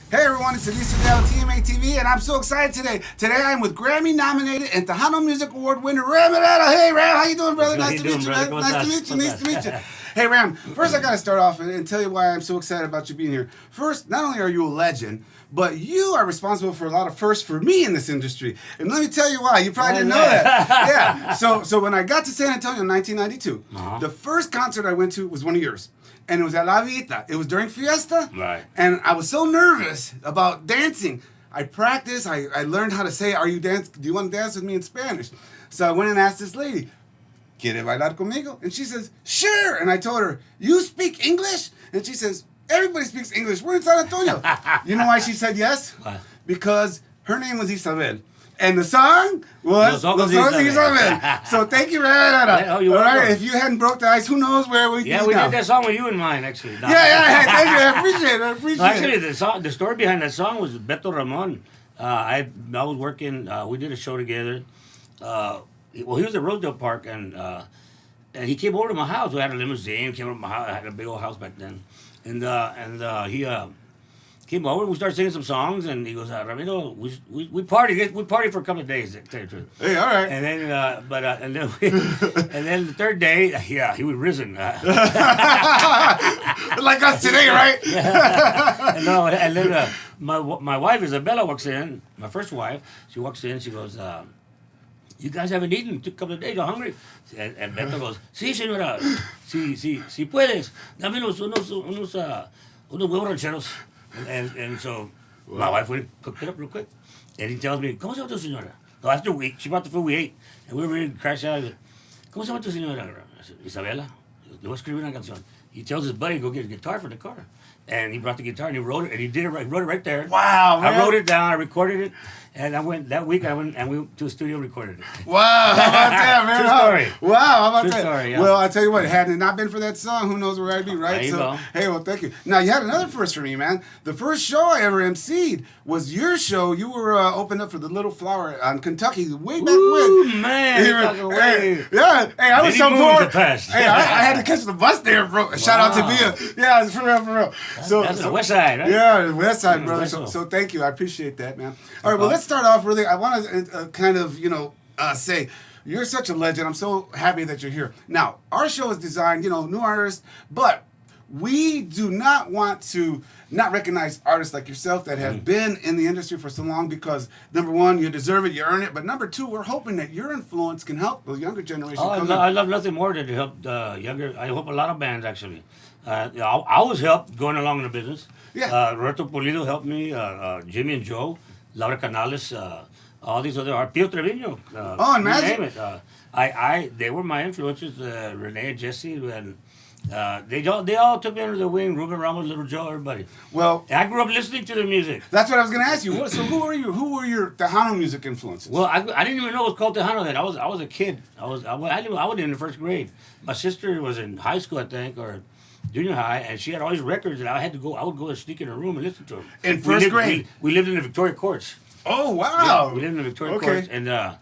Hey everyone, it's Elisa Dell, TMA TV, and I'm so excited today. Today I'm with Grammy-nominated and Tejano Music Award winner Ram Herrera. Hey Ram, how you doing, brother? Nice to meet you, man. Nice to meet you. Nice to meet you. Hey Ram, first I gotta start off and tell you why I'm so excited about you being here. First, not only are you a legend, but you are responsible for a lot of firsts for me in this industry. And let me tell you why. You probably didn't know that. Yeah. So when I got to San Antonio in 1992, the first concert I went to was one of yours. And it was at La Vita. It was during Fiesta. Right. And I was so nervous about dancing. I practiced. I learned how to say, do you want to dance with me in Spanish? So I went and asked this lady, ¿Quiere bailar conmigo? And she says, sure. And I told her, you speak English? And she says, everybody speaks English. We're in San Antonio. You know why she said yes? Why? Because her name was Isabel. And the song was Los Ojos de Isabel. So thank you, Herrera. Oh, you're welcome. All right, if you hadn't broke the ice, who knows where we'd be now. Yeah, we did that song with you in mind, actually. No. Yeah, thank you. I appreciate it. No, actually, the story behind that song was Beto Ramon. I was working, we did a show together. Well, he was at Rosedale Park, and he came over to my house. We had a limousine, came over to my house. I had a big old house back then. And he came over and we started singing some songs, and he goes, Ramiro, we partied. We partied for a couple of days, to tell you the truth. Hey, all right. And then, and then the third day, yeah, he was risen. Like us today, right? And then my wife Isabella walks in. My first wife, she walks in. She goes, "You guys haven't eaten. Took a couple of days. You're hungry." And Beto goes, "Sí, señora. Si puedes. Dame unos huevos rancheros." And so my wife went and cooked it up real quick. And he tells me, ¿Cómo se llama tu señora? So after she brought the food, we ate. And we were ready to crash out. ¿Cómo se llama tu señora? I said, Isabela. Le voy a escribir una canción. He tells his buddy to go get a guitar for the car. And he brought the guitar and he wrote it. And he did it right, wrote it right there. Wow, man. I wrote it down. I recorded it. And I went and we went to a studio and recorded it. Wow, how about that, man? True story. Wow, how about True that? story, yeah. Well, I tell you what, had it not been for that song, who knows where I'd be, right? There you go. Hey, well, thank you. Now, you had another first for me, man. The first show I ever emceed was your show. You were opened up for the Little Flower on Kentucky way back Ooh, when. man. Hey, yeah. Hey, I was so bored. Hey, I had to catch the bus there, bro. Shout out to Via. Yeah, it's for real. That's the West Side, right? Yeah, the West Side, brother. West So thank you. I appreciate that, man. All right, well, let's start off really. I want to kind of, say, you're such a legend. I'm so happy that you're here. Now, our show is designed, new artists, but we do not want to not recognize artists like yourself that have been in the industry for so long because, number one, you deserve it, you earn it, but number two, we're hoping that your influence can help the younger generation come in. I love nothing more than to help the younger. I hope a lot of bands, actually. I was helped going along in the business. Yeah. Roberto Pulido helped me, Jimmy and Joe, Laura Canales, all these other art. Pio Trevino. And Magic. Name it. They were my influences. Renee and Jesse, and they all took me under their wing. Ruben Ramos, Little Joe, everybody. Well, and I grew up listening to their music. That's what I was going to ask you. So who were your Tejano music influences? Well, I didn't even know it was called Tejano then. I was a kid. I was in the first grade. My sister was in high school, I think, or junior high, and she had all these records, and I would go and sneak in her room and listen to them. In first grade? We lived in the Victoria Courts. Oh, wow. Yeah, we lived in the Victoria Courts, and I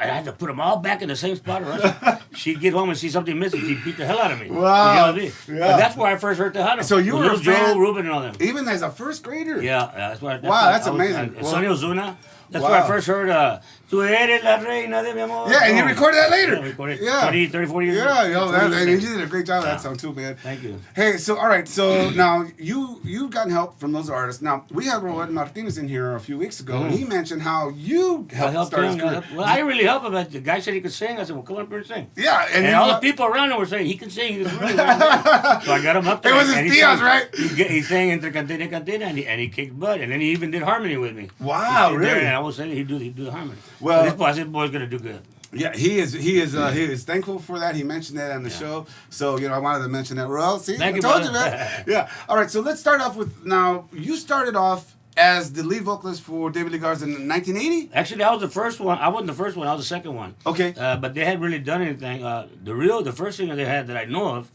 had to put them all back in the same spot. Or she'd get home and see something missing. She'd beat the hell out of me. Wow. You know what I mean? Yeah. But that's where I first heard Tejano. So you were a fan? Joe, Ruben, and all them. Even as a first grader? Yeah, that's why. Wow, that's amazing. Sonny Ozuna. That's where I first heard Tu eres la reina de mi amor. Yeah, and you recorded that later. Yeah, I recorded 20, 30, 40 years ago. Yeah, you did a great job of that song too, man. Thank you. Hey, so all right, so now you've gotten help from those artists. Now we had Roel Martinez in here a few weeks ago, and he mentioned how you helped start his career. Well, I didn't really help him. The guy said he could sing. I said, well, come up here and sing. Yeah, and all the people around him were saying he can sing. He can really well sing. So I got him up there. It was his Diaz, right? He sang Entre Cantina y Cantina, and he kicked butt, and then he even did harmony with me. Wow, really? And I was saying he'd do the harmony. Well, this boy's gonna do good. Yeah, he is thankful for that. He mentioned that on the show, so I wanted to mention that. Well, see, I told you, man. Yeah. All right, so let's start off with now. You started off as the lead vocalist for David Lee Garza in 1980. Actually, I was the first one. I wasn't the first one. I was the second one. Okay. But they hadn't really done anything. The first singer they had that I know of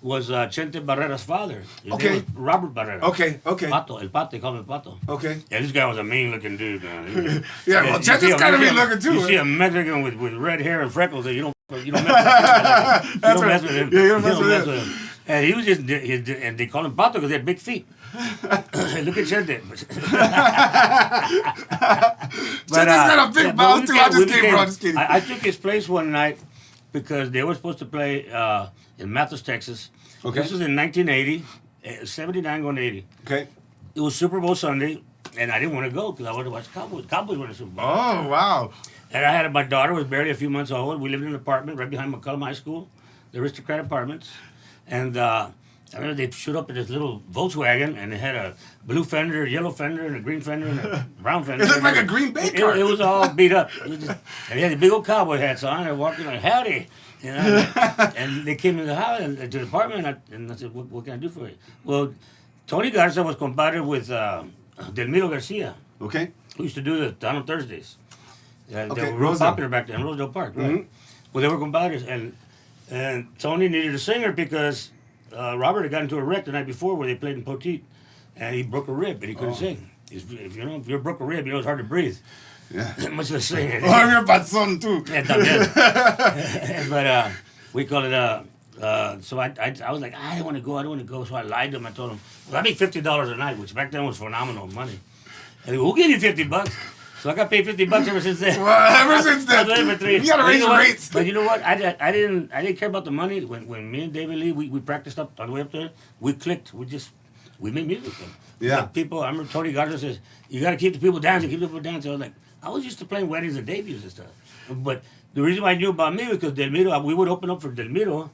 was Chente Barrera's father. His name was Robert Barrera. Okay. Pato, El Pato, they call him El Pato. Okay. Yeah, this guy was a mean-looking dude, man. Yeah, well, Chente's kind of mean-looking too. You see a Mexican with red hair and freckles, and you don't mess with him. You don't mess with him. Yeah, you don't mess with him. And he was and they call him Pato because they had big feet. Look at Chente. Chente's got a big mouth too. I just kidding, bro. Just kidding. I took his place one night because they were supposed to play in Mathis, Texas. Okay. This was in 1980, 79 going to 80. Okay. It was Super Bowl Sunday, and I didn't want to go because I wanted to watch Cowboys. Cowboys were in the Super Bowl. Oh, wow. And I had my daughter was barely a few months old. We lived in an apartment right behind McCullum High School, the Aristocrat Apartments. And I remember they showed up in this little Volkswagen, and it had a blue fender, a yellow fender, and a green fender, and a brown fender. It looked like a Green Bay car. It was all beat up. And they had the big old cowboy hats on. They're walking like, howdy. You know, and they came to the house, to the apartment, and I said, what can I do for you? Well, Tony Garza was compadre with Delmiro Garcia. Okay. Who used to do the Down on Thursdays. They Okay, were real Rosedale. popular back then, Rosedale Park, right? Mhm. Well, they were compadres, and Tony needed a singer because Robert had got into a wreck the night before where they played in Poteet, and he broke a rib, and he couldn't sing. If you broke a rib, you know it's hard to breathe. Yeah. Much less sing. Oh, you're about son too. Yeah, también. But we call it. So I was like, I don't want to go. So I lied to him. I told him, well, I make $50 a night, which back then was phenomenal money. And he goes, we'll give you $50. So I got paid $50 ever since then. Well, ever since then, you gotta raise your rates. But you know what? I didn't care about the money. When me and David Lee we practiced up on the way up there, we clicked. We made music. Yeah. Like people, I remember Tony Garza says, you got to keep the people dancing, keep the people dancing. I was like, I was used to playing weddings and debuts and stuff. But the reason why I knew about me was because Delmiro, we would open up for Delmiro.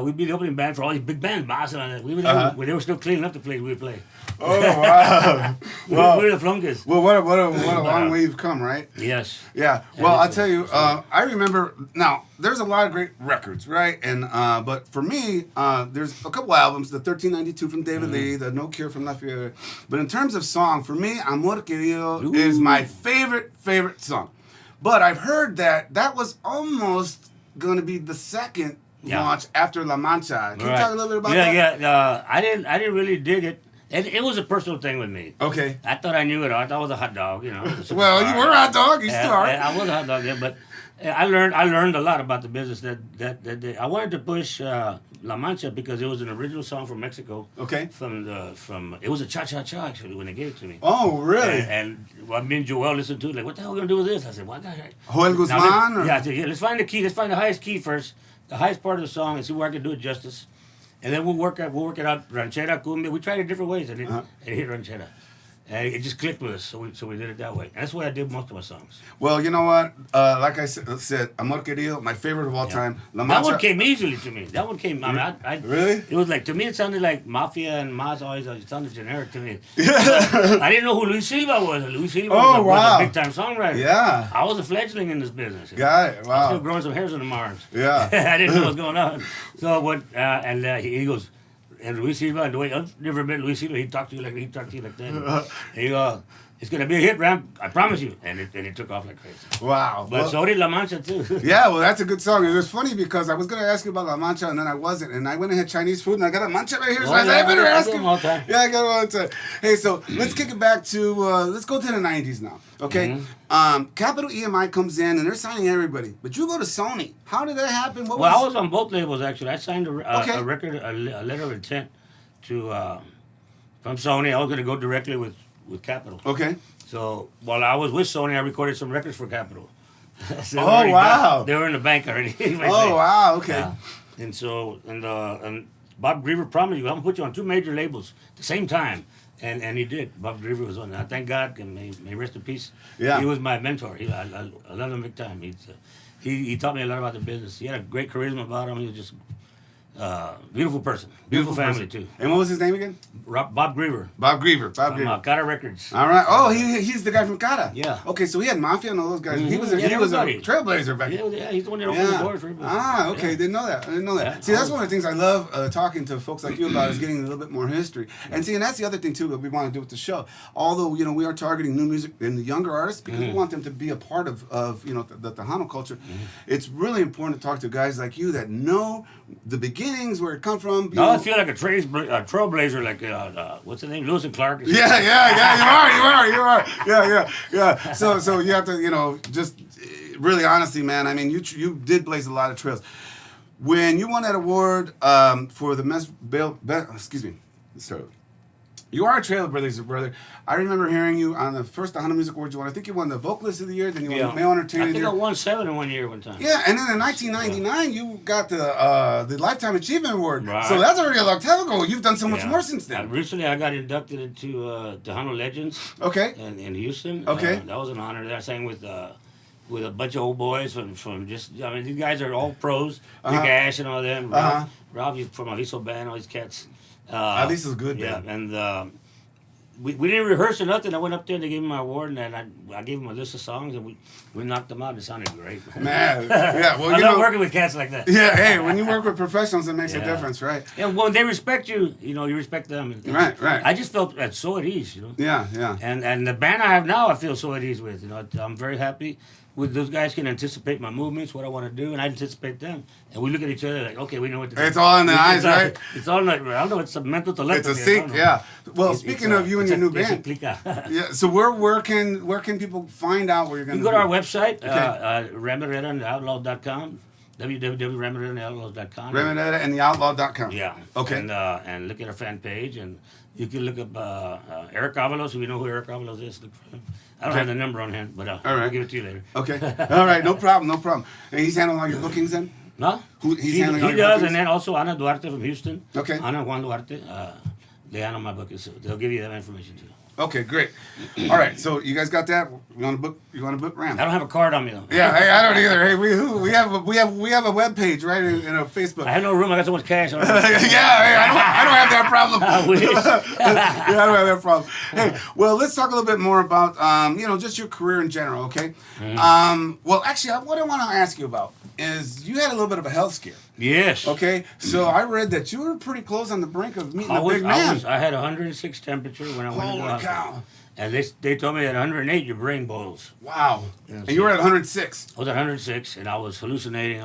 We'd be the opening band for all these big bands, Massa and that. We would when they were still cleaning up the place, we would play. Oh, wow. Well, we're the flunkers. Well, what a long way you've come, right? Yes. Yeah. Well, I'll tell you, I remember, now, there's a lot of great records, right? And but for me, there's a couple albums, the 1392 from David Lee, the No Cure from Lafayette. But in terms of song, for me, Amor Querido is my favorite song. But I've heard that was almost going to be the second launch after La Mancha. Can you talk a little bit about that? Yeah. I didn't really dig it. And it was a personal thing with me. Okay. I thought I knew it all. I thought I was a hot dog, you know. Well, you were a hot dog. You still are. I was a hot dog, yeah. But I learned a lot about the business that day. I wanted to push La Mancha because it was an original song from Mexico. Okay. It was a cha-cha-cha, actually, when they gave it to me. Oh, really? And me and Joel listened to it, like, what the hell are we going to do with this? I said, what? Joel Guzman? I said, let's find the key. Let's find the highest key first, the highest part of the song, and see where I can do it justice. And then we'll work it out, ranchera, cumbia. We tried it different ways, and it hit ranchera. And it just clicked with us, so we did it that way. And that's the way I did most of my songs. Well, you know what? Like I said, Amor Querido, my favorite of all time. La Mancha. That one came easily to me. That one came. I Really? It was like, to me, it sounded like Mafia and Mas always. It sounded generic to me. I didn't know who Luis Silva was. Luis Silva was a big time songwriter. Yeah. I was a fledgling in this business. Got it. Wow. I'm still growing some hairs on the arms. Yeah. I didn't know what was going on. So what? He goes. And Luis Silva, and the way I've never met Luis Silva, he talked to you like that. And he goes, it's gonna be a hit, Ram. I promise you. And it took off like crazy. Wow. But so did La Mancha too. Yeah, well, that's a good song. It was funny because I was gonna ask you about La Mancha and then I wasn't, and I went and had Chinese food and I got a mancha right here. So I better ask him. Yeah, I got one all the time. Hey, so let's kick it back to let's go to the '90s now. Okay. Capital EMI comes in and they're signing everybody, but you go to Sony. How did that happen? I was on both labels actually. I signed a record, a letter of intent to from Sony. I was going to go directly with Capitol. Okay. So while I was with Sony, I recorded some records for Capitol. So wow! They were in the bank already. Wow! Okay. And so and Bob Griever promised you, I'm gonna put you on 2 major labels at the same time. And he did. Bob Griever was on that. Thank God, and may rest in peace. Yeah. He was my mentor. I love him big time. He taught me a lot about the business. He had a great charisma about him. He was just beautiful person. Beautiful family, too. And what was his name again? Bob Griever. Bob Griever. From Cara Records. All right. Oh, he's the guy from Cara. Yeah. Okay, so he had Mafia and all those guys. Mm-hmm. He was a trailblazer back then. Yeah, he's the one that opened the doors for everybody. Okay. Yeah. Didn't know that. I didn't know that. Yeah. See, that's one of the things I love talking to folks like you about is getting a little bit more history. And see, and that's the other thing, too, that we want to do with the show. Although, we are targeting new music and the younger artists because we want them to be a part of the Tejano culture. It's really important to talk to guys like you that know the beginnings, where it comes from. I feel like a trailblazer, like what's his name, Lewis and Clark. Yeah, you are. Yeah. So you have to, just really honestly, man. I mean, you did blaze a lot of trails. When you won that award for the excuse me, let's start over. You are a trailblazer, brother. I remember hearing you on the first Hunter Music Awards you won. I think you won the Vocalist of the Year, then you won the Male Entertainer of the Year. I think I won 7 in one year one time. Yeah, and then in 1999 you got the Lifetime Achievement Award. Right. So that's already a long time ago. You've done so much more since then. Recently, I got inducted into the Hunter Legends. Okay. In Houston. Okay. That was an honor. I sang with a bunch of old boys from just. I mean, these guys are all pros. Big Ash and all them. Ralph from Aviso Band. All these cats. Aviso's good. Yeah, and. We didn't rehearse or nothing. I went up there and they gave me my award, and then I gave them a list of songs, and we knocked them out. It sounded great. Man, yeah. Well, I love working with cats like that. Yeah, hey, when you work with professionals, it makes a difference, right? Yeah, when they respect you, you respect them. Right. I just felt so at ease, Yeah. And the band I have now, I feel so at ease with. I'm very happy. Those guys can anticipate my movements, what I want to do, and I anticipate them. And we look at each other like, okay, we know what to do. It's all in the eyes, right? It's all like, I don't know, it's a mental telepathy. It's a sync, yeah. Well, speaking of you and your new band. Yeah, so where can people find out where you're going to go to our website, RamRettaandTheOutlaws.com, www.RamRettaandTheOutlaws.com. RamRettaandTheOutlaws.com. Yeah. Okay. And look at our fan page, and you can look up Eric Avalos, if you know who Eric Avalos is, look for him. I don't have the number on hand, but I'll give it to you later. Okay. All right, no problem. And he's handling all your bookings then? No? He's handling all your does, bookings? and then also Ana Duarte from Houston. Okay. Ana Juan Duarte. They handle my bookings, so they'll give you that information too. Okay, great. All right, so you guys got that? You want to book Ram? I don't have a card on me though. Yeah, hey, I don't either. Hey, we have a web page, right, in a Facebook. I have no room. I got so much cash. Yeah, hey, I don't have that problem. I wish. Yeah, I don't have that problem. Hey, well, let's talk a little bit more about just your career in general, okay? Well, actually, what I want to ask you about is you had a little bit of a health scare. Yes. Okay, so I read that you were pretty close on the brink of meeting a big man. I had 106 temperature when I went to the hospital. Holy cow. And they told me at 108 your brain boils. Wow. And you were at 106. I was at 106, and I was hallucinating.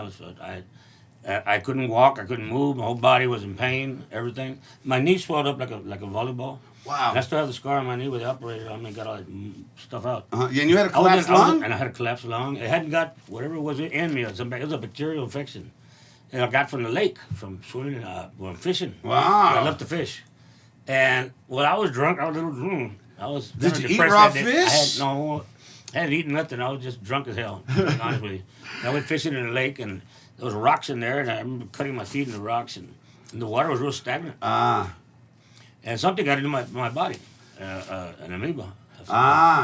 I couldn't walk. I couldn't move. My whole body was in pain. Everything. My knee swelled up like a volleyball. Wow. And I still have the scar on my knee where they operated on me. Got all that stuff out. Yeah, and you had a collapsed lung? And I had a collapsed lung. It hadn't got whatever it was in me. It was a bacterial infection. And I got from the lake, from swimming, fishing. Wow. I love to fish. And when I was drunk, I was a little drunk. Did you eat raw fish? I hadn't eaten nothing. I was just drunk as hell, to be honest with you. And I went fishing in the lake, and there was rocks in there, and I remember cutting my feet in the rocks, and the water was real stagnant. And something got into my body, an amoeba.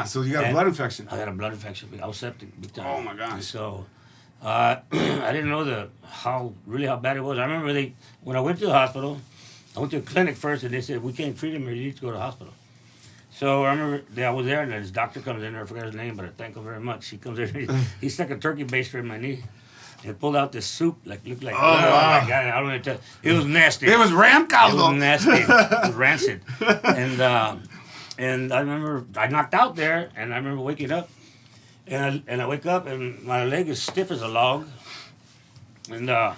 So you got a blood infection. I got a blood infection. I was septic big time. Oh, my gosh. So I didn't know how bad it was. I remember when I went to the hospital, I went to a clinic first, and they said, we can't treat him, or you need to go to the hospital. So I remember I was there, and this doctor comes in there. I forgot his name, but I thank him very much. He comes in, he stuck a turkey baster in my knee, and pulled out this soup, looked like, oh my God, I don't know what to tell you. It was nasty. It was ram caldo. It was nasty. It was rancid. And I remember I knocked out there, and I remember waking up, and I wake up, and my leg is stiff as a log, and I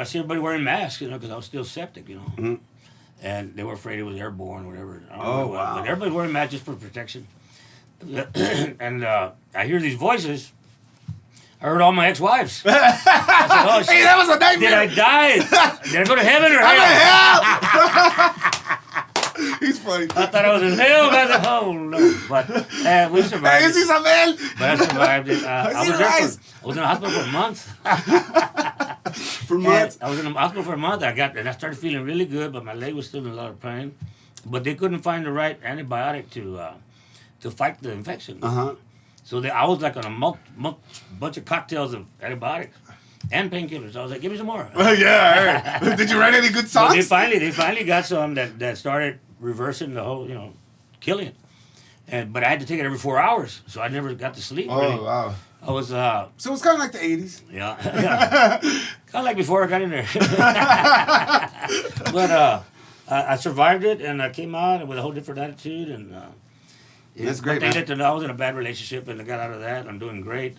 see everybody wearing masks, because I was still septic, Mm-hmm. And they were afraid it was airborne or whatever. Wow. But everybody's wearing masks just for protection. And I hear these voices. I heard all my ex-wives. I said, oh, shit. Hey, that was a nightmare. Did I die? Did I go to heaven or hell? He's funny. I thought I was in hell. I said, oh, no. But we survived. Hey, is Isabel? But I survived it. I was in the hospital for a month. For months? I was in the hospital for a month. And I started feeling really good, but my leg was still in a lot of pain. But they couldn't find the right antibiotic to fight the infection. So I was like on a bunch of cocktails of antibiotics and painkillers. I was like, give me some more. Yeah. Hey. Did you write any good songs? They finally got some that started reversing the whole, killing it. But I had to take it every 4 hours, so I never got to sleep. Oh, really. Wow. I was. So it's kind of like the 80s. Yeah. Kind of like before I got in there. But I survived it, and I came out with a whole different attitude, and that's great, man. I was in a bad relationship, and I got out of that. I'm doing great.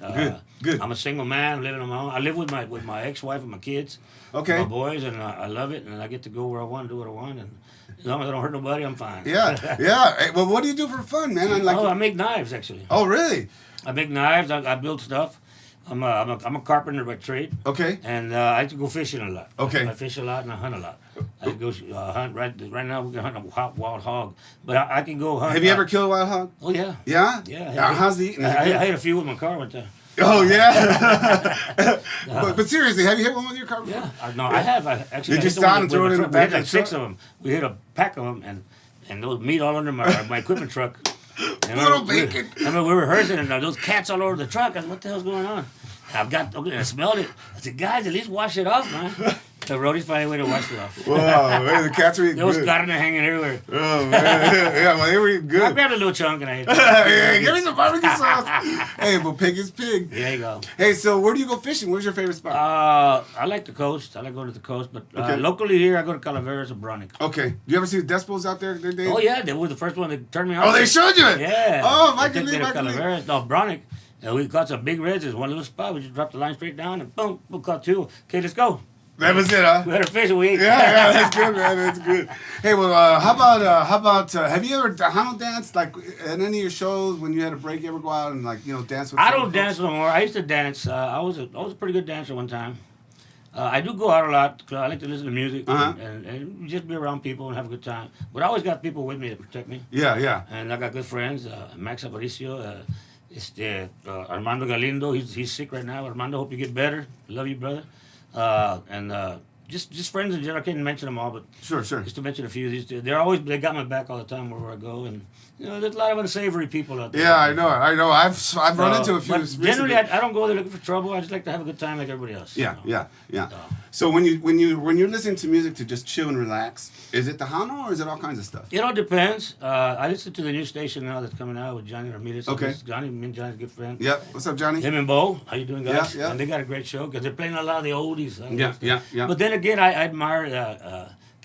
Good. I'm a single man living on my own. I live with my ex-wife and my kids. Okay. My boys, and I love it, and I get to go where I want, do what I want, and as long as I don't hurt nobody, I'm fine. Yeah. Hey, well, what do you do for fun, man? I make knives, actually. Oh, really? I make knives. I build stuff. I'm a carpenter by trade. Okay. And I like to go fishing a lot. Okay. I fish a lot and I hunt a lot. I could go hunt right now. We can hunt a wild hog, but I can go hunt. Have you ever killed a wild hog? Oh yeah. Yeah. Yeah. How's the eating? I hit a few with my car one time. Oh yeah. But seriously, have you hit one with your car? Before? Yeah. No, I have. I actually. You just stop and throw it in the back We had of the like 6 truck? of them. We hit a pack of them, and there was meat all under my equipment truck. And Little bacon. I remember we were rehearsing, and those cats all over the truck. I said, "What the hell's going on?" I smelled it. I said, "Guys, at least wash it off, man." The roadies find a way to wash it off. Wow, man, the cats are eating There was good. carne hanging everywhere. Oh man, yeah, well they were eating good. I grabbed a little chunk and I ate it. Hey, give me some barbecue sauce. Hey, but pig is pig. There you go. Hey, so where do you go fishing? Where's your favorite spot? I like the coast. I like going to the coast, but Okay. locally here, I go to Calaveras or Bronick. Okay. Do you ever see the Despos out there? Oh yeah, they were the first one that turned me on. Oh, they showed you it? Yeah. Oh, They my took me goodness, to Calaveras. No, Bronick. And we caught some big reds. There's one little spot. We just dropped the line straight down and boom, we caught 2. Okay, let's go. That was it, huh? We had a fish and we ate. Yeah, that's good, man. That's good. Hey, well, how about have you ever Hano danced like at any of your shows when you had a break? You ever go out and dance with? I don't dance no more. I used to dance. I was a pretty good dancer one time. I do go out a lot. 'Cause I like to listen to music and just be around people and have a good time. But I always got people with me to protect me. Yeah. And I got good friends. Max Aparicio, Armando Galindo. He's sick right now. Armando, hope you get better. Love you, brother. Just friends in general. I can't mention them all, but Sure. just to mention a few. They got my back all the time wherever I go, and there's a lot of unsavory people out there. Yeah, I know. I've run into a few. But generally, I don't go there looking for trouble. I just like to have a good time like everybody else. Yeah. So when you're listening to music to just chill and relax, is it the Hano or is it all kinds of stuff? It all depends. I listen to the new station now that's coming out with Johnny Ramirez. Okay. Me and Johnny's a good friend. Yep. What's up, Johnny? Him and Bo, how you doing, guys? Yeah. And they got a great show because they're playing a lot of the oldies. Yeah. But then again, I admire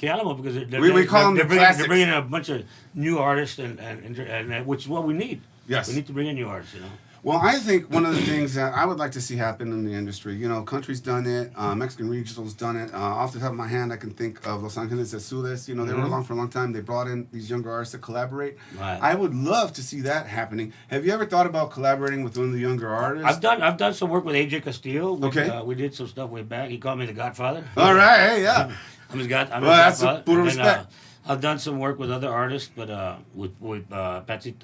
Alamo because We call them the classics. they're bringing in a bunch of new artists and which is what we need. Yes. We need to bring in new artists. Well, I think one of the things that I would like to see happen in the industry, country's done it, Mexican regional's done it. Off the top of my hand, I can think of Los Angeles Azules. They were along for a long time. They brought in these younger artists to collaborate. Right. I would love to see that happening. Have you ever thought about collaborating with one of the younger artists? I've done some work with AJ Castillo. We did some stuff way back. He called me the Godfather. All right, hey, yeah. I'm his Godfather. That's puro respect. I've done some work with other artists, but with Patsy,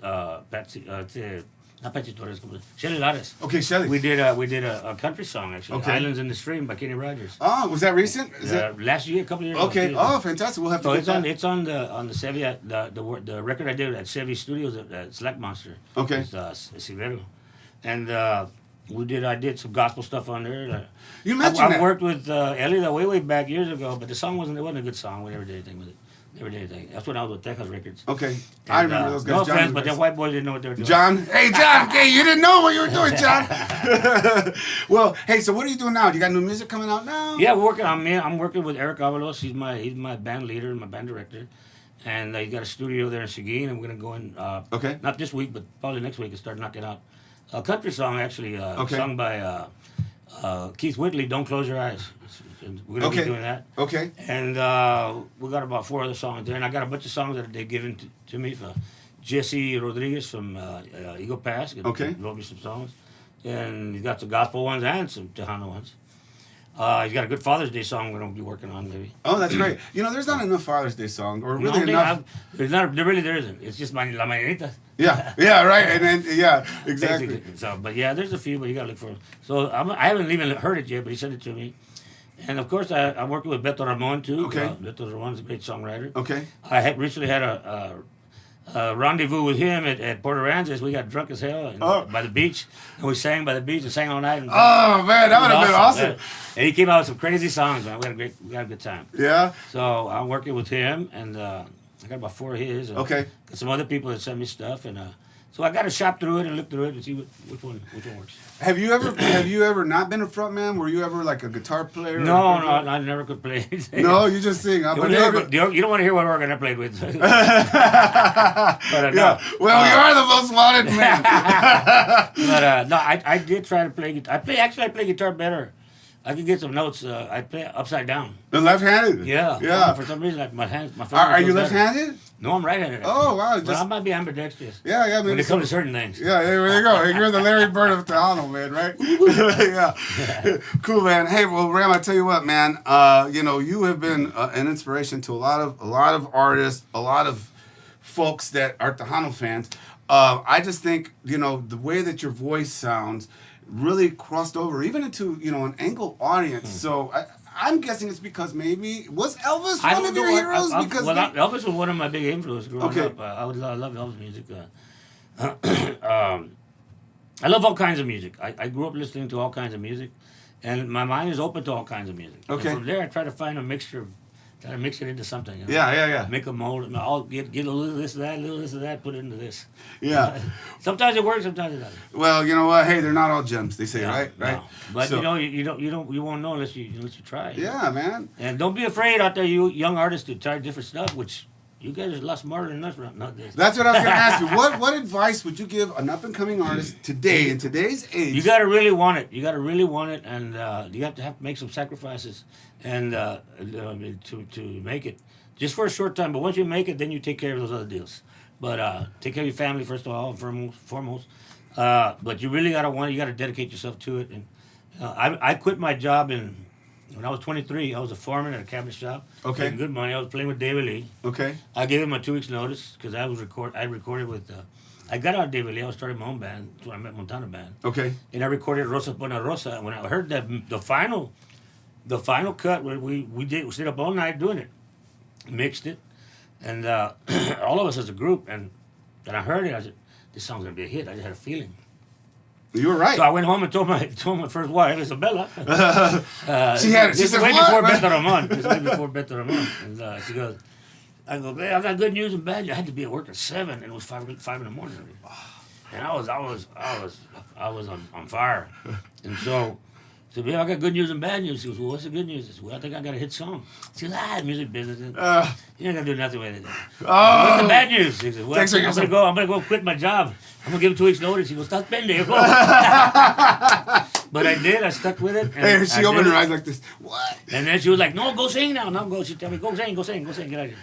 not Patsy Torres, Shelly Lares. Okay, Shelly. We did a country song actually. Okay. Islands in the Stream by Kenny Rogers. Oh, was that recent? Is that Last year, a couple of years okay? ago. Oh, fantastic. We'll have to. So it's on the Sevi the record I did at Sevi Studios at Slack Monster. Okay. It's Silvero. And I did some gospel stuff on there. You mentioned I that. worked with Ellie way back years ago, but the song wasn't a good song. We never did anything with it. Never did anything. That's when I was with Texas Records. Okay, And, I remember those guys. No John offense, was but nice. them white boys didn't know what they were doing. John, hey John, okay, you didn't know what you were doing, John. Well, hey, so what are you doing now? You got new music coming out now? Yeah, we're working on me. I'm working with Eric Avalos. He's my band leader, my band director, and he got a studio there in Seguin, and we're gonna go in. Okay. Not this week, but probably next week and start knocking out a country song actually, sung by Keith Whitley. Don't Close Your Eyes. We're gonna be doing that. Okay. And we got about 4 other songs there, and I got a bunch of songs that they've given to me for Jesse Rodriguez from Eagle Pass. Okay. Wrote me some songs, and he's got some gospel ones and some Tejano ones. He's got a good Father's Day song we're gonna be working on maybe. Oh, that's great. There's not enough Father's Day song, or really enough. There isn't. It's just La Mañanita. Yeah, right. And then exactly. Basically. So, but yeah, there's a few, but you gotta look for it. So I haven't even heard it yet, but he sent it to me. And of course, I'm working with Beto Ramon too. Okay. Beto Ramon's a great songwriter. Okay. I had recently had a rendezvous with him at Port Aransas. We got drunk as hell by the beach, and we sang by the beach and sang all night. And Oh man, that would have been awesome. Man. And he came out with some crazy songs, man. We had a good time. Yeah. So I'm working with him, and I got about 4 of his. And Okay. Got some other people that sent me stuff, and so I got to shop through it and look through it and see which one works. Have you ever not been a front man? Were you ever like a guitar player? No, I never could play. No, you just sing. You don't want to hear what organ I played with. But, yeah. Well, you are the most wanted man. But no, I did try to play guitar. I play guitar better. I can get some notes. I play upside down. The left-handed. Yeah. Yeah. For some reason, my fingers. Are you left-handed? No, I'm right-handed. Oh, wow. But I might be ambidextrous. Yeah, yeah. When it comes to certain things. Yeah, there you go. You're the Larry Bird of Tejano, man, right? Yeah. Cool, man. Hey, well, Ram, I tell you what, man. You have been an inspiration to a lot of artists, a lot of folks that are Tejano fans. I just think, the way that your voice sounds really crossed over even into, an Anglo audience. So I'm guessing it's because maybe was Elvis one of your heroes? Elvis was one of my big influences growing up. I love Elvis music. I love all kinds of music. I grew up listening to all kinds of music, and my mind is open to all kinds of music. Okay. And from there, I try to find a mixture. Try to mix it into something. Yeah. Make a mold. I'll get a little of this of that, a little of this of that, put it into this. Yeah. Sometimes it works, sometimes it doesn't. Well, you know what? Hey, they're not all gems. They say, right? No. But you won't know unless you try. Yeah, man. And don't be afraid out there, you young artists, to try different stuff. Which you guys are a lot smarter than us nowadays. That's what I was going to ask you. What advice would you give an up and coming artist today in today's age? You got to really want it. And you have to make some sacrifices and to make it. Just for a short time, but once you make it, then you take care of those other deals. But take care of your family first of all, foremost. But you really gotta want it. You gotta dedicate yourself to it. And I quit my job when I was 23. I was a foreman at a cabinet shop. Okay. Making good money. I was playing with David Lee. Okay. I gave him a 2 weeks notice because I recorded with. I got out of David Lee. I was starting my own band. That's when I met Montana Band. Okay. And I recorded Rosa Buena Rosa. And when I heard that the final cut, where we stayed up all night doing it, mixed it, and all of us as a group, and then I heard it, I said, this song's gonna be a hit. I just had a feeling. You were right. So I went home and told my first wife, Isabella. She said, way what? Before Beto Ramon. This way before Beto Ramon. And she goes, I go, babe, I got good news and bad news. I had to be at work at 7, and it was 5 in the morning. And I was on fire. And so, babe, I got good news and bad news. She goes, well, what's the good news? I said, well, I think I got a hit song. She goes, music business. You ain't gonna do nothing with it. What's the bad news? She says, well, I'm gonna go quit my job. I'm gonna give him 2 weeks notice. He goes, stop pendejo. But I did. I stuck with it. And she opened her eyes like this. What? And then she was like, no, go sing now. Now go. She tell me, go sing, get out of here.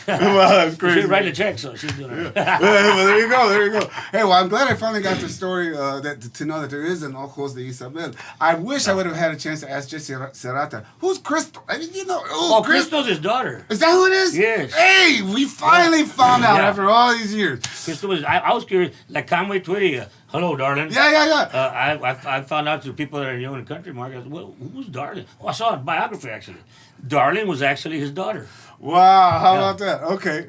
Well, that's crazy. She's writing a check, so she's doing it. Well, there you go. Hey, well, I'm glad I finally got the story to know that there is an Ojos de Isabel. I wish I would have had a chance to ask Jesse Serrata, who's Crystal? I mean, Crystal's his daughter. Is that who it is? Yes. Hey, we finally found out after all these years. Crystal was. I was curious, like Conway Twitty. Hello, darling. Yeah. I found out through people that are young in the country market. I said, well, who's Darling? Oh, I saw a biography actually. Darling was actually his daughter. Wow, how about that? Okay.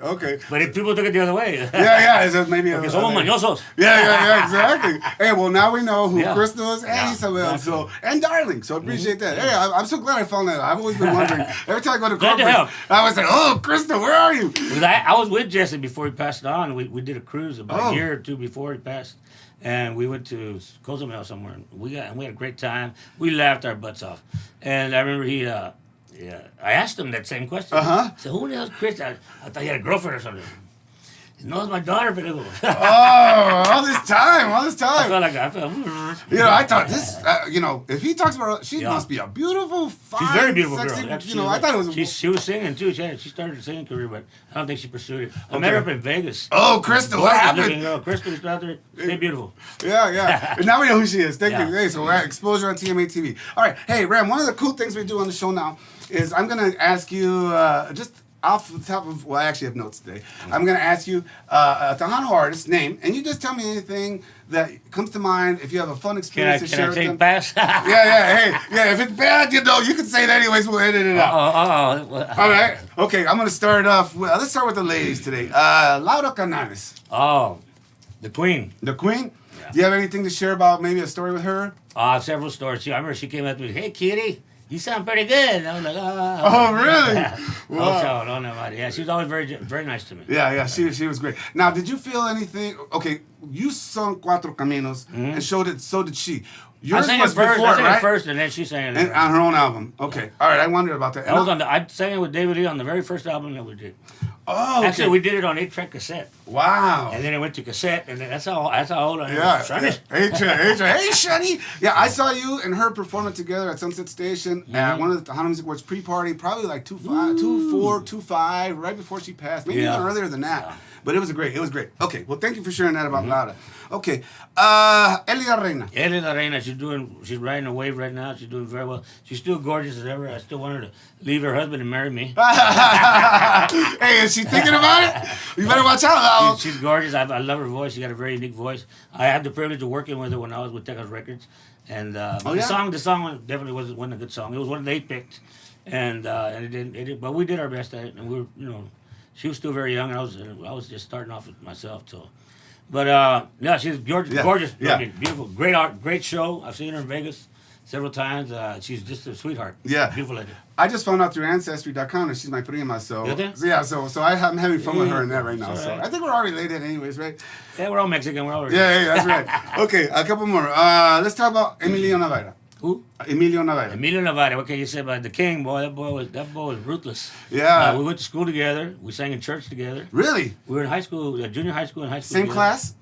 But if people took it the other way. Yeah. Is it maybe somos mañosos. Yeah, exactly. Hey, well, now we know who Crystal is and Isabel, exactly. and Darling. So appreciate that. Hey, I'm so glad I found that out. I've always been wondering. Every time I go to Glad to corporate, help. I was like, oh, Crystal, where are you? Because I was with Jesse before he passed on. We did a cruise about a year or two before he passed. And we went to Cozumel somewhere. And we had a great time. We laughed our butts off. And I remember I asked him that same question. I said, who the hell's Chris? I thought he had a girlfriend or something. No, it's my daughter, but all this time. I felt like I thought this, if he talks about her, she must be a beautiful, fine, she's a very beautiful sexy, girl. I thought it was she was singing too. She started a singing career, but I don't think she pursued it. I met her up in Vegas. Oh, Crystal, what happened? Girl. Crystal was out there. She's beautiful. Yeah. And now we know who she is. Thank you. Hey, so we're at Exposure on TMA TV. All right. Hey, Ram, one of the cool things we do on the show now is I'm going to ask you just off the top of, well, I actually have notes today. I'm going to ask you a Tejano artist name, and you just tell me anything that comes to mind. If you have a fun experience to share with them. Can I take pass? Yeah. If it's bad, you can say it anyways. We'll edit it out. All right. Okay, I'm going to start off with, let's start with the ladies today. Laura Canales. Oh, the Queen. The Queen? Yeah. Do you have anything to share about maybe a story with her? Several stories. I remember she came up to me, hey, kitty. You sound pretty good. And I was like, oh, really? Wow. Yeah, she was always very, very nice to me. Yeah, she was great. Now, did you feel anything? Okay, you sung Cuatro Caminos, and so did she. Yours was before, right? I sang it first, and then she sang it on her own album. Okay, all right. I wondered about that. I sang it with David Lee on the very first album that we did. Oh, okay. Actually, we did it on 8-track cassette. Wow. And then it went to cassette, and that's how old I am. Yeah. Sonny. Hey, Shani. Yeah, I saw you and her perform it together at Sunset Station at one of the Tejano Music Awards pre-party, probably like 24, 25, right before she passed. Maybe even earlier than that. Yeah. But it was great. Okay, well, thank you for sharing that about Laura. Okay, Eli La Reina. Eli La Reina, she's riding a wave right now. She's doing very well. She's still gorgeous as ever. I still want her to leave her husband and marry me. Hey, is she thinking about it? You better watch out. She's gorgeous. I love her voice. She got a very unique voice. I had the privilege of working with her when I was with Texas Records. And the song definitely wasn't a good song. It was one they picked. And it didn't, but we did our best at it. And we were, she was still very young, and I was just starting off with myself. So, but yeah, she's gorgeous, beautiful, great art, great show. I've seen her in Vegas several times. She's just a sweetheart. Yeah, beautiful lady. I just found out through Ancestry.com that she's my prima. So yeah, so I'm having fun with her in that right now. So I think we're all related, anyways, right? Yeah, we're all Mexican. We're all related. Yeah, that's right. Okay, a couple more. Let's talk about Emilio Navarra. Who? Emilio Navarra. Emilio Navarra. What can you say about the king, boy? That boy was ruthless. Yeah. We went to school together. We sang in church together. Really? We were in high school, junior high school and high school. Same together. class?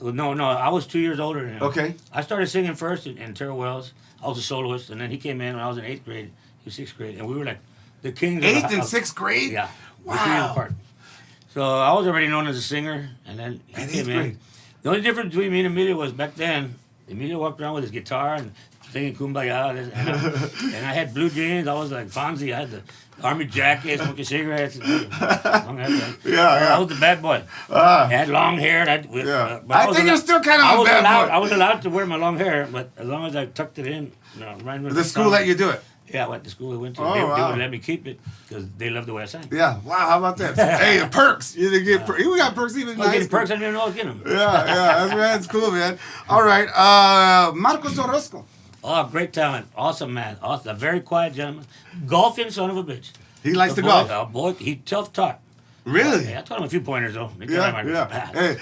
No. I was 2 years older than him. Okay. I started singing first in Terra Wells. I was a soloist, and then he came in when I was in 8th grade. He was 6th grade, and we were like the kings. 8th and 6th grade? Yeah. Wow. 3 years apart. So I was already known as a singer, and then he came in. The only difference between me and Emilio was back then, Emilio walked around with his guitar and singing Kumbaya, and I had blue jeans. I was like Fonzie. I had the army jacket, smoking cigarettes. I was the bad boy. I had long hair. But I think you're still kind of a bad boy. I was allowed to wear my long hair, but as long as I tucked it in, the school let you do it. Yeah, I went to school. I went to. They would let me keep it because they loved the way I sang. Yeah. Wow. How about that? Hey, perks. You didn't get we got perks even. I was getting perks. I didn't know I was getting them. Yeah. That's cool, man. All right. Marcos Orozco. Oh, great talent. Awesome man. Awesome. A very quiet gentleman. Golfing son of a bitch. He likes to golf. Oh, boy, he self-taught. Really? Yeah, I taught him a few pointers, though. Yeah. Hey,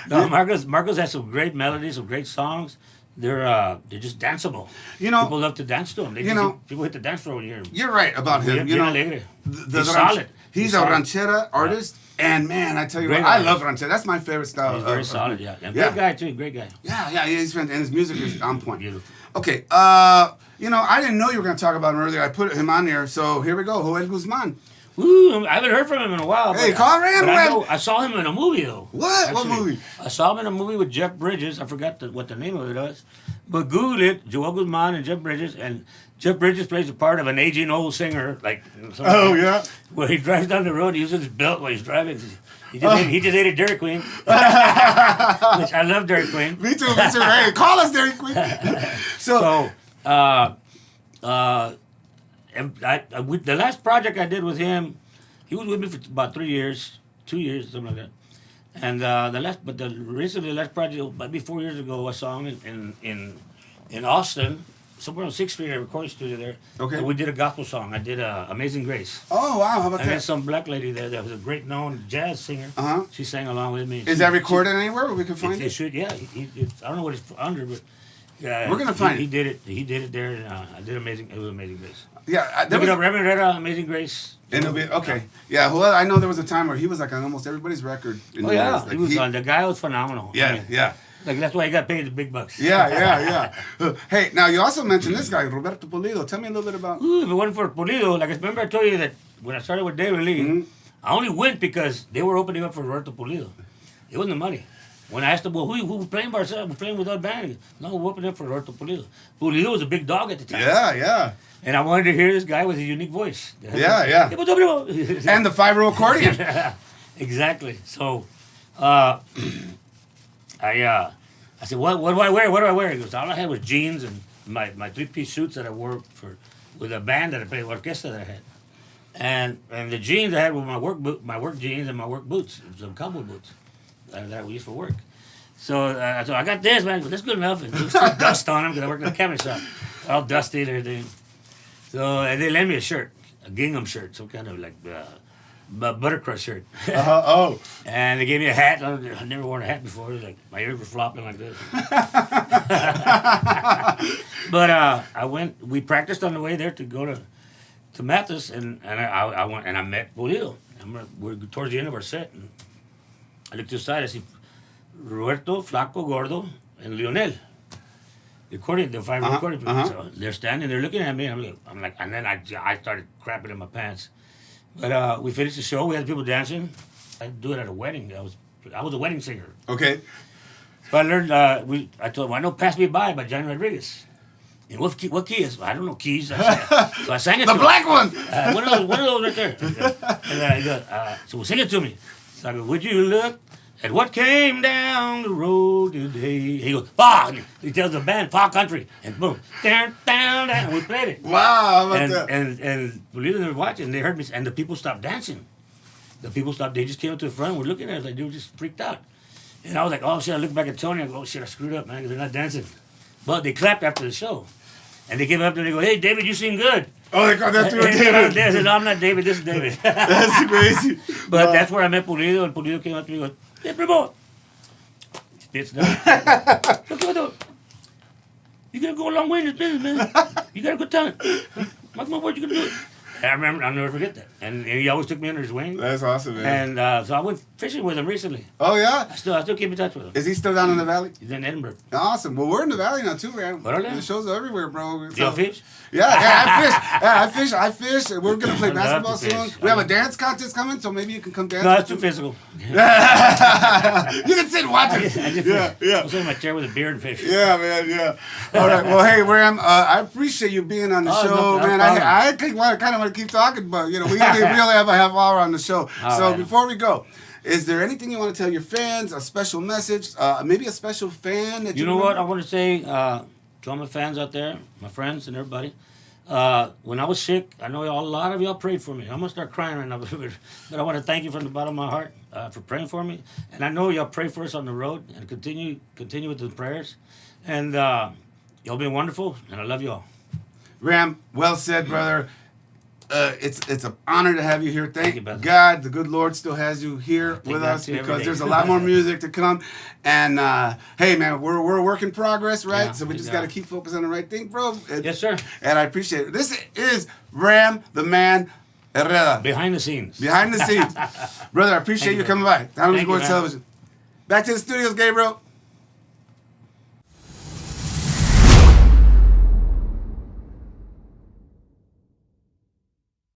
Marcos has some great melodies, some great songs. They're just danceable. People love to dance to him. People hit the dance floor when you hear him. You're right about him. He's solid. He's a ranchera artist. And man, I tell you what, I love ranchera. That's my favorite style. He's very solid, yeah. And great guy, too. Great guy. Yeah, he's fantastic. And his music is on point. Beautiful. Okay, I didn't know you were going to talk about him earlier. I put him on there, so here we go. Joel Guzman. Ooh, I haven't heard from him in a while. Hey, call him. I saw him in a movie, though. What? Actually, what movie? I saw him in a movie with Jeff Bridges. I forgot what the name of it was. But Google it, Joel Guzman and Jeff Bridges. And Jeff Bridges plays the part of an aging old singer. Yeah? Where he drives down the road, he uses his belt while he's driving. He just ate a Dairy Queen. Which I love Dairy Queen. Me too. Hey, call us Dairy Queen. The last project I did with him, he was with me for about 3 years, 2 years, something like that. And the last project, maybe 4 years ago, I saw him in Austin, somewhere on 6th Street, a recording studio there. Okay. And we did a gospel song. I did Amazing Grace. Oh, wow. How about and that? And some black lady there that was a great known jazz singer. Uh-huh. She sang along with me. Is that recorded anywhere where we can find it? It should, yeah. I don't know what it's under, but we're going to find it. He did it. He did it there, and I did Amazing. It was Amazing Grace. Yeah. Look it up, Herrera, Amazing Grace. And it'll be, okay. Yeah, well, I know there was a time where he was like on almost everybody's record. Like he was the guy was phenomenal. Yeah. Like that's why he got paid the big bucks. Yeah. Hey, now you also mentioned this guy, Roberto Pulido. Tell me a little bit about. If it wasn't for Pulido, remember I told you that when I started with David Lee, I only went because they were opening up for Roberto Pulido. It wasn't the money. When I asked him, well, who was playing by ourselves? We're playing with our band. No, we're opening up for Roberto Pulido. Pulido was a big dog at the time. Yeah. And I wanted to hear this guy with a unique voice. Yeah. And the 5-row accordion. Exactly. So, I said, what do I wear? What do I wear? He goes, all I had was jeans and my 3-piece suits that I wore with a band that I played, orchestra that I had. And the jeans I had were my work jeans and my work boots, some cowboy boots that we used for work. So I got this, man. That's good enough. And there's some dust on them because I work in a cabinet shop. All dusty and everything. So they lent me a shirt, a gingham shirt, some kind of like buttercrust shirt. And they gave me a hat. I never worn a hat before. It was like my ears were flopping like this. But I went. We practiced on the way there to go to Mathis, and I went and I met Pulido. we're towards the end of our set. And I look to the side. I see Roberto, Flaco, Gordo, and Lionel. The five recording people. So they're standing, they're looking at me. I'm like, and then I started crapping in my pants. But we finished the show. We had people dancing. I do it at a wedding. I was a wedding singer. Okay. So I learned. I told him, I know "Pass Me By" Johnny Rodriguez. And what key is? I don't know keys. So I sang it. The to black him. one. One of those right there. And he goes, so sing it to me. So I go, would you look at what came down the road today? He goes, "Fog." He tells the band, "Fog Country," and boom, down, down, down. We played it. Wow, how about that? And believe it, they were watching. They heard me, and the people stopped dancing. The people stopped. They just came up to the front. And were looking at us like they were just freaked out. And I was like, "Oh shit!" I looked back at Tony. I go, "Oh shit! I screwed up, man, because they're not dancing." But they clapped after the show, and they came up to me and they go, "Hey, David, you sing good." Oh, they called that through David. I said, "No, I'm not David. This is David." That's crazy. But that's where I met Pulido, and Pulido came up to me and goes, "Hey, primo." Spits down. You gotta go a long way in this business, man. You got a good talent. Mark my word, you gonna do it. And I remember, I'll never forget that. And he always took me under his wing. That's awesome, man. And so I went fishing with him recently. Oh, yeah? I still keep in touch with him. Is he still down in the valley? He's in Edinburgh. Awesome. Well, we're in the valley now, too, man. Órale. The shows are everywhere, bro. Do you fish? Yeah, I fish. We're going to play basketball soon. We have a dance contest coming, so maybe you can come dance. No, that's too physical. You can sit and watch it. I'll sit in my chair with a beer and fish. Yeah, man, yeah. All right, well, hey, Ram, I appreciate you being on the show, man. I kind of want to keep talking, but, we only have a half hour on the show. So before we go, is there anything you want to tell your fans, a special message, maybe a special fan that you know what I want to say to all my fans out there, my friends and everybody. When I was sick, I know a lot of y'all prayed for me. I'm gonna start crying right now, but I want to thank you from the bottom of my heart for praying for me. And I know y'all pray for us on the road and continue with the prayers. And y'all been wonderful, and I love y'all. Ram, well said, brother. It's an honor to have you here. Thank you, brother. God, the good Lord still has you here with us because there's a lot more music to come. And hey, man, we're a work in progress, right? Yeah, so we just got to keep focused on the right thing, bro. Yes, sir. And I appreciate it. This is Ram, the man, Herrera. Behind the scenes. Brother, I appreciate you coming by. Down on Television. Back to the studios, Gabriel.